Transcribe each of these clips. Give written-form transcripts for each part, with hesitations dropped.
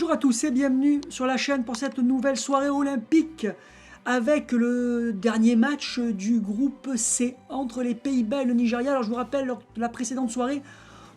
Bonjour à tous et bienvenue sur la chaîne pour cette nouvelle soirée olympique avec le dernier match du groupe C entre les Pays-Bas et le Nigeria. Alors je vous rappelle, lors de la précédente soirée,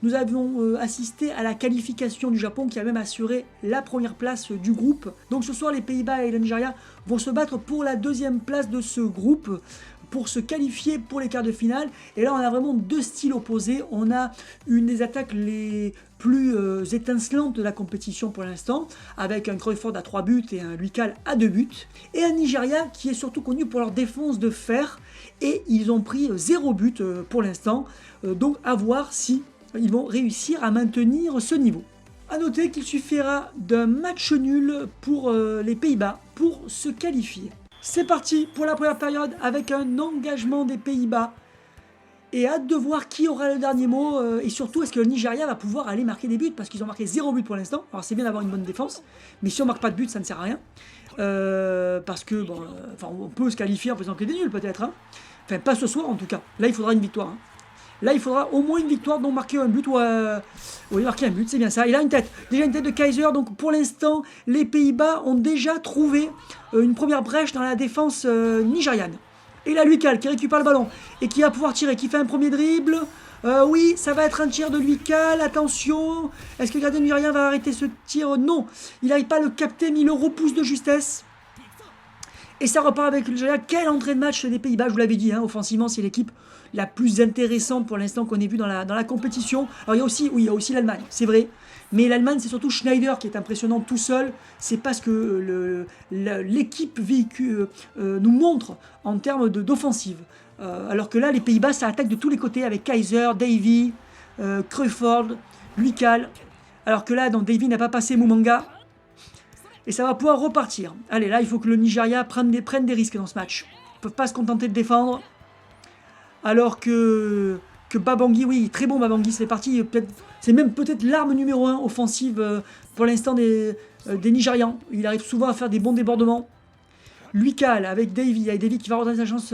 nous avions assisté à la qualification du Japon qui a même assuré la première place du groupe. Donc ce soir, les Pays-Bas et le Nigeria vont se battre pour la deuxième place de ce groupe, pour se qualifier pour les quarts de finale. Et là, on a vraiment deux styles opposés. On a une des attaques les plus étincelantes de la compétition pour l'instant, avec un Crawford à 3 buts et un Luikal à 2 buts. Et un Nigeria qui est surtout connu pour leur défense de fer. Et ils ont pris 0 but pour l'instant. Donc à voir si ils vont réussir à maintenir ce niveau. A noter qu'il suffira d'un match nul pour les Pays-Bas pour se qualifier. C'est parti pour la première période avec un engagement des Pays-Bas. Et hâte de voir qui aura le dernier mot. Et surtout, est-ce que le Nigeria va pouvoir aller marquer des buts? Parce qu'ils ont marqué 0 but pour l'instant. Alors c'est bien d'avoir une bonne défense. Mais si on ne marque pas de but, ça ne sert à rien. Parce que, bon, on peut se qualifier en faisant que des nuls peut-être. Hein. Enfin, pas ce soir en tout cas. Là, il faudra une victoire. Hein. Là, il faudra au moins une victoire, donc marquer un but. Oui, marquer un but, c'est bien ça. Il a une tête. Déjà une tête de Kaiser. Donc pour l'instant, les Pays-Bas ont déjà trouvé une première brèche dans la défense nigériane. Et là, Luikal qui récupère le ballon et qui va pouvoir tirer, qui fait un premier dribble. Oui, ça va être un tir de Luikal. Attention. Est-ce que le gardien nigérien va arrêter ce tir? Non. Il n'arrive pas à le capter, mais il le repousse de justesse. Et ça repart avec le Nigeria. Quelle entrée de match des Pays-Bas, je vous l'avais dit, hein, offensivement, c'est l'équipe la plus intéressante pour l'instant qu'on ait vue dans la compétition. Alors il y a aussi l'Allemagne, c'est vrai. Mais l'Allemagne, c'est surtout Schneider qui est impressionnant tout seul. C'est pas ce que l'équipe nous montre en termes d'offensive. Alors que là, les Pays-Bas, ça attaque de tous les côtés avec Kaiser, Davy, Crawford, Luikal. Alors que là, Davy n'a pas passé Moumanga. Et ça va pouvoir repartir. Allez, là, il faut que le Nigeria prenne des risques dans ce match. Ils ne peuvent pas se contenter de défendre. Alors que Babangui, oui, très bon Babangui, c'est parti. C'est même peut-être l'arme numéro 1 offensive pour l'instant des Nigérians. Il arrive souvent à faire des bons débordements. Luikal avec Davy. Davy qui va redonner sa chance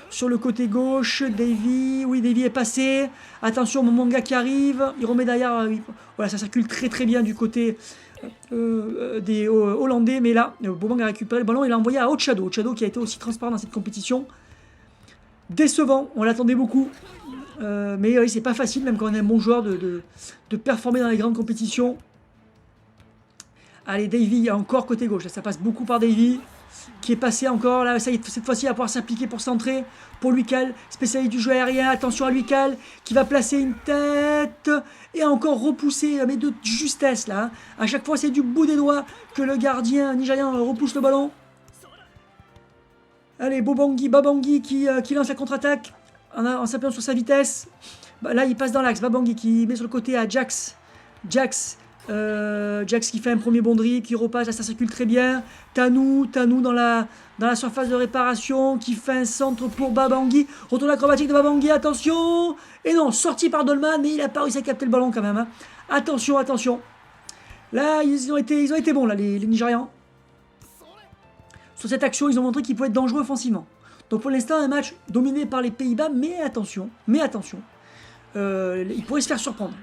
sur le côté gauche. Davy est passé. Attention, Moumanga qui arrive. Il remet derrière. Voilà, ça circule très très bien du côté des Hollandais. Mais là, Bobang a récupéré le ballon et l'a envoyé à Ochado. Ochado qui a été aussi transparent dans cette compétition. Décevant, on l'attendait beaucoup. Mais oui, c'est pas facile, même quand on est un bon joueur, de performer dans les grandes compétitions. Allez, Davy, encore côté gauche. Là, ça passe beaucoup par Davy, qui est passé encore. Là, ça y est, cette fois-ci, il va pouvoir s'appliquer pour centrer. Pour Luikal, spécialiste du jeu aérien. Attention à Luikal, qui va placer une tête. Et encore repousser, mais de justesse, là. Hein. À chaque fois, c'est du bout des doigts que le gardien nigérien repousse le ballon. Allez, Babangui qui lance la contre-attaque en s'appuyant sur sa vitesse. Bah, là, il passe dans l'axe. Babangui qui met sur le côté à Jax. Jax qui fait un premier bon dribble, qui repasse. Là, ça circule très bien. Tanou dans la surface de réparation, qui fait un centre pour Babangui. Retour acrobatique de Babangui, attention. Et non, sorti par Dolman, mais il n'a pas réussi à capter le ballon quand même. Hein. Attention. Là, ils ont été bons, là, les Nigérians. Sur cette action, ils ont montré qu'ils pouvaient être dangereux offensivement. Donc pour l'instant, un match dominé par les Pays-Bas, mais attention, ils pourraient se faire surprendre.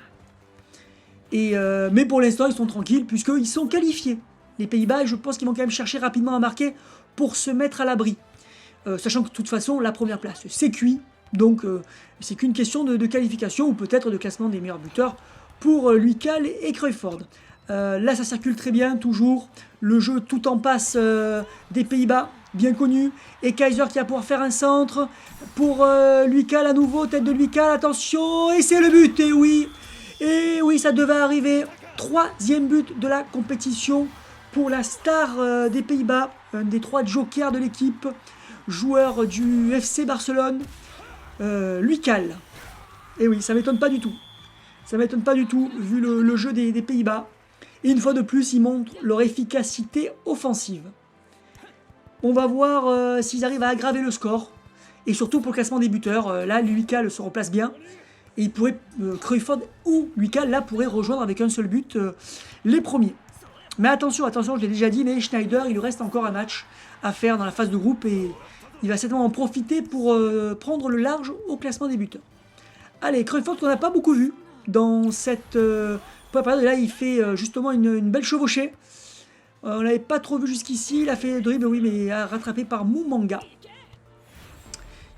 Mais pour l'instant, ils sont tranquilles puisqu'ils sont qualifiés. Les Pays-Bas, et je pense qu'ils vont quand même chercher rapidement à marquer pour se mettre à l'abri. Sachant que de toute façon, la première place, c'est cuit. Donc c'est qu'une question de qualification ou peut-être de classement des meilleurs buteurs pour Luikal et Crawford. Là, ça circule très bien, toujours. Le jeu tout en passe des Pays-Bas, bien connu. Et Kaiser qui va pouvoir faire un centre pour Luikal à nouveau. Tête de Luikal, attention. Et c'est le but, et oui, ça devait arriver. 3e but de la compétition pour la star des Pays-Bas. Un des 3 jokers de l'équipe. Joueur du FC Barcelone. Luikal. Et oui, ça m'étonne pas du tout. Vu le jeu des Pays-Bas. Et une fois de plus, ils montrent leur efficacité offensive. On va voir s'ils arrivent à aggraver le score. Et surtout pour le classement des buteurs. Là, Luikal se replace bien. Et il pourrait, Crawford ou Luikal, là, pourrait rejoindre avec un seul but les premiers. Mais attention, je l'ai déjà dit, mais Schneider, il lui reste encore un match à faire dans la phase de groupe. Et il va certainement en profiter pour prendre le large au classement des buteurs. Allez, Crawford qu'on n'a pas beaucoup vu dans cette Première période, et là il fait justement une belle chevauchée. On l'avait pas trop vu jusqu'ici, il a fait le dribble, oui, mais rattrapé par Moumanga.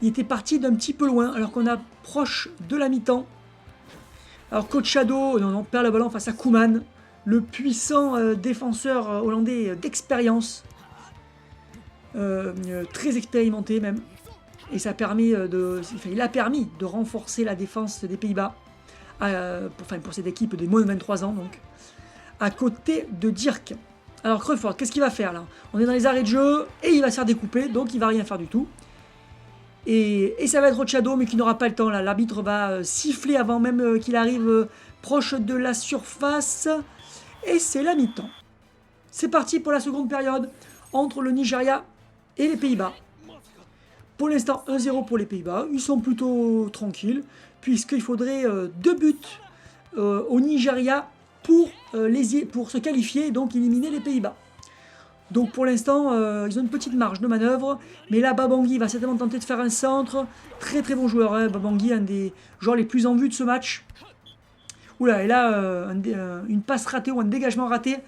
Il était parti d'un petit peu loin, alors qu'on approche de la mi-temps. Alors Coach Shadow, on perd le ballon face à Koeman, le puissant défenseur hollandais d'expérience. Très expérimenté même. Et ça permet il a permis de renforcer la défense des Pays-Bas. Pour cette équipe des moins de 23 ans, donc. À côté de Dirk. Alors Crawford, qu'est-ce qu'il va faire là? On est dans les arrêts de jeu et il va se faire découper, donc il va rien faire du tout. Et ça va être Shadow, mais qui n'aura pas le temps là. L'arbitre va siffler avant même qu'il arrive proche de la surface. Et c'est la mi-temps. C'est parti pour la seconde période entre le Nigeria et les Pays-Bas. Pour l'instant, 1-0 pour les Pays-Bas. Ils sont plutôt tranquilles, puisqu'il faudrait 2 buts au Nigeria pour se qualifier et donc éliminer les Pays-Bas. Donc pour l'instant, ils ont une petite marge de manœuvre. Mais là, Babangui va certainement tenter de faire un centre. Très très bon joueur, hein, Babangui, un des joueurs les plus en vue de ce match. Oula, et là, une passe ratée ou un dégagement raté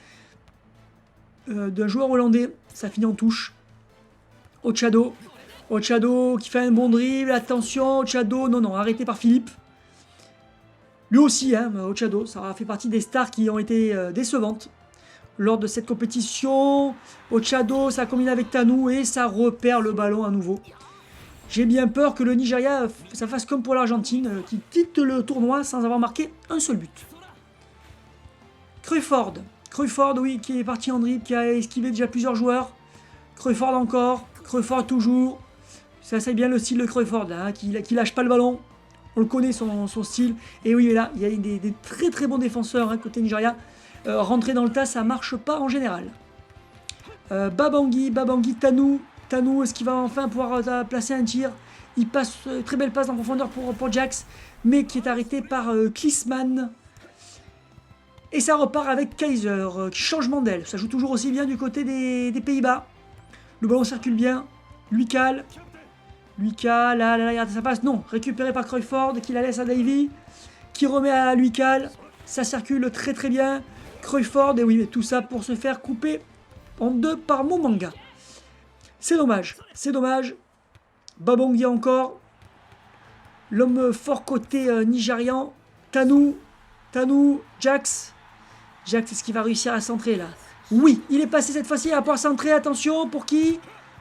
d'un joueur hollandais. Ça finit en touche. Ochado qui fait un bon dribble. Attention, Ochado, non, arrêté par Philippe. Lui aussi, hein, Ochado, ça a fait partie des stars qui ont été décevantes lors de cette compétition. Ochado, ça combine avec Tanou et ça repère le ballon à nouveau. J'ai bien peur que le Nigeria, ça fasse comme pour l'Argentine, qui quitte le tournoi sans avoir marqué un seul but. Crawford, oui, qui est parti en dribble, qui a esquivé déjà plusieurs joueurs. Crawford encore, Crawford toujours. Ça c'est bien le style de Crawford, là, hein, qui lâche pas le ballon. On le connaît, son style. Et oui, là, il y a des très très bons défenseurs, hein, côté Nigeria. Rentrer dans le tas, ça marche pas en général. Babangui, Tanou, est-ce qu'il va enfin pouvoir placer un tir? Il passe, très belle passe en profondeur pour Jax, mais qui est arrêté par Klinsmann. Et ça repart avec Kaiser, changement d'aile. Ça joue toujours aussi bien du côté des Pays-Bas. Le ballon circule bien, lui cale, là, ça passe, non, récupéré par Crawford, qui la laisse à Davy, qui remet à lui cale, ça circule très très bien, Crawford, et oui, tout ça pour se faire couper en deux par Moumanga. C'est dommage. Babangui encore, l'homme fort côté nigérian, Tanou, Jax, est-ce qu'il va réussir à centrer là? Oui, il est passé cette fois-ci à pouvoir centrer, attention, pour qui?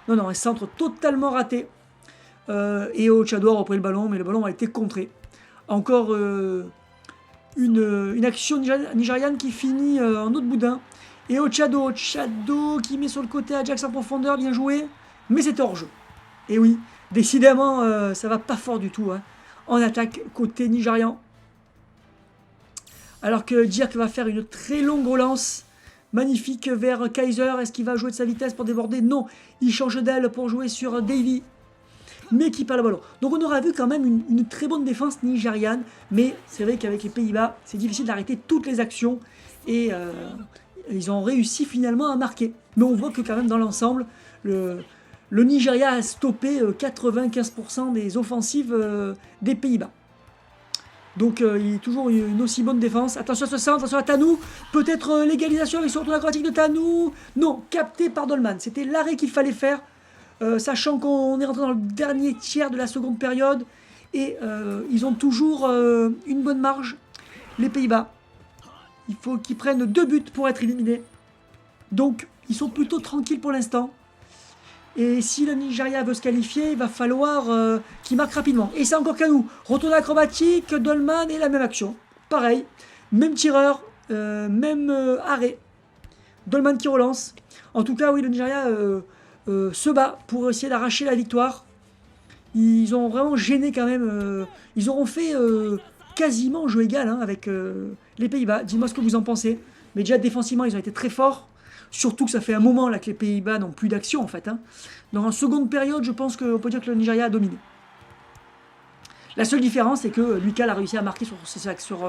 Non, un centre totalement raté. Et Ochado a repris le ballon, mais le ballon a été contré. Encore une action nigériane qui finit en autre boudin. Et Ochado qui met sur le côté Ajax en profondeur, bien joué, mais c'est hors jeu. Et oui, décidément, ça va pas fort du tout, hein, en attaque côté nigérian. Alors que Dirk va faire une très longue relance. Magnifique vers Kaiser. Est-ce qu'il va jouer de sa vitesse pour déborder? Non, il change d'aile pour jouer sur Davy, mais qui perd le ballon. Donc on aura vu quand même une très bonne défense nigériane, mais c'est vrai qu'avec les Pays-Bas, c'est difficile d'arrêter toutes les actions, et ils ont réussi finalement à marquer. Mais on voit que quand même dans l'ensemble, le Nigeria a stoppé 95% des offensives des Pays-Bas. Donc il y a toujours une aussi bonne défense. Attention à ce centre, attention à Tanou. Peut-être l'égalisation avec son retour acrobatique de Tanou. Non, capté par Dolman. C'était l'arrêt qu'il fallait faire. Sachant qu'on est rentré dans le dernier tiers de la seconde période. Et ils ont toujours une bonne marge, les Pays-Bas. Il faut qu'ils prennent 2 buts pour être éliminés. Donc ils sont plutôt tranquilles pour l'instant. Et si le Nigeria veut se qualifier, il va falloir qu'il marque rapidement. Et c'est encore Kanou. Retour acrobatique, Dolman et la même action. Pareil, même tireur, même arrêt. Dolman qui relance. En tout cas, oui, le Nigeria se bat pour essayer d'arracher la victoire. Ils ont vraiment gêné quand même. Ils auront fait quasiment jeu égal, hein, avec les Pays-Bas. Dis-moi ce que vous en pensez. Mais déjà défensivement, ils ont été très forts. Surtout que ça fait un moment là que les Pays-Bas n'ont plus d'action en fait, hein. Dans une seconde période, je pense qu'on peut dire que le Nigeria a dominé. La seule différence, c'est que Lucas a réussi à marquer sur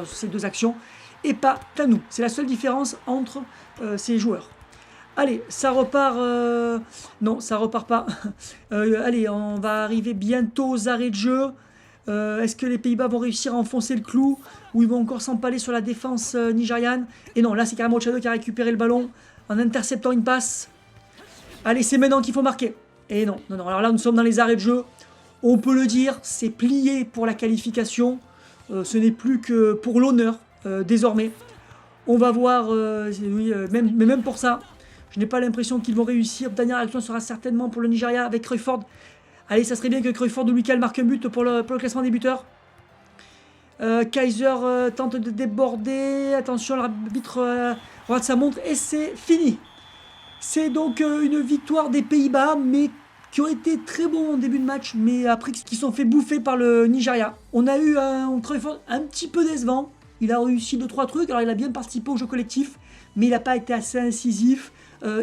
ces 2 actions et pas Tanou. C'est la seule différence entre ces joueurs. Allez, ça repart... non, ça repart pas. Allez, on va arriver bientôt aux arrêts de jeu. Est-ce que les Pays-Bas vont réussir à enfoncer le clou ou ils vont encore s'empaler sur la défense nigériane? Et non, là c'est carrément Ochado qui a récupéré le ballon en interceptant une passe. Allez, c'est maintenant qu'il faut marquer. Et non, non, non. Alors là, nous sommes dans les arrêts de jeu. On peut le dire, c'est plié pour la qualification. Ce n'est plus que pour l'honneur, désormais. On va voir, oui, mais même pour ça, je n'ai pas l'impression qu'ils vont réussir. Dernière action sera certainement pour le Nigeria avec Cruyfford. Allez, ça serait bien que Cruyfford ou Michael marquent un but pour le classement des buteurs. Kaiser tente de déborder. Attention, l'arbitre regarde sa montre et c'est fini. C'est donc une victoire des Pays-Bas, mais qui ont été très bons en début de match, mais après qui sont fait bouffer par le Nigeria. On a eu un Cruyfford un petit peu décevant. Il a réussi 2-3 trucs, alors il a bien participé au jeu collectif, mais il n'a pas été assez incisif.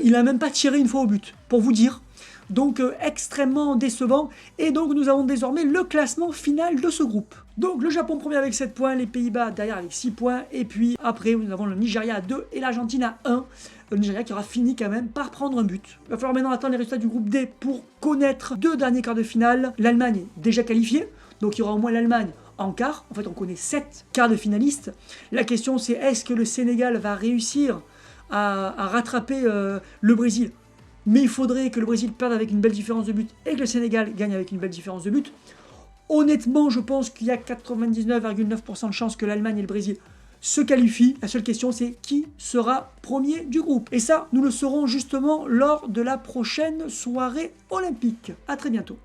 Il n'a même pas tiré une fois au but, pour vous dire. Donc extrêmement décevant. Et donc nous avons désormais le classement final de ce groupe. Donc le Japon premier avec 7 points, les Pays-Bas derrière avec 6 points. Et puis après nous avons le Nigeria à 2 et l'Argentine à 1. Le Nigeria qui aura fini quand même par prendre un but. Il va falloir maintenant attendre les résultats du groupe D pour connaître 2 derniers quarts de finale. L'Allemagne est déjà qualifiée, donc il y aura au moins l'Allemagne en quart. En fait on connaît 7 quarts de finalistes. La question c'est est-ce que le Sénégal va réussir à rattraper le Brésil? Mais il faudrait que le Brésil perde avec une belle différence de but et que le Sénégal gagne avec une belle différence de but. Honnêtement, je pense qu'il y a 99,9% de chances que l'Allemagne et le Brésil se qualifient. La seule question, c'est qui sera premier du groupe. Et ça, nous le saurons justement lors de la prochaine soirée olympique. A très bientôt.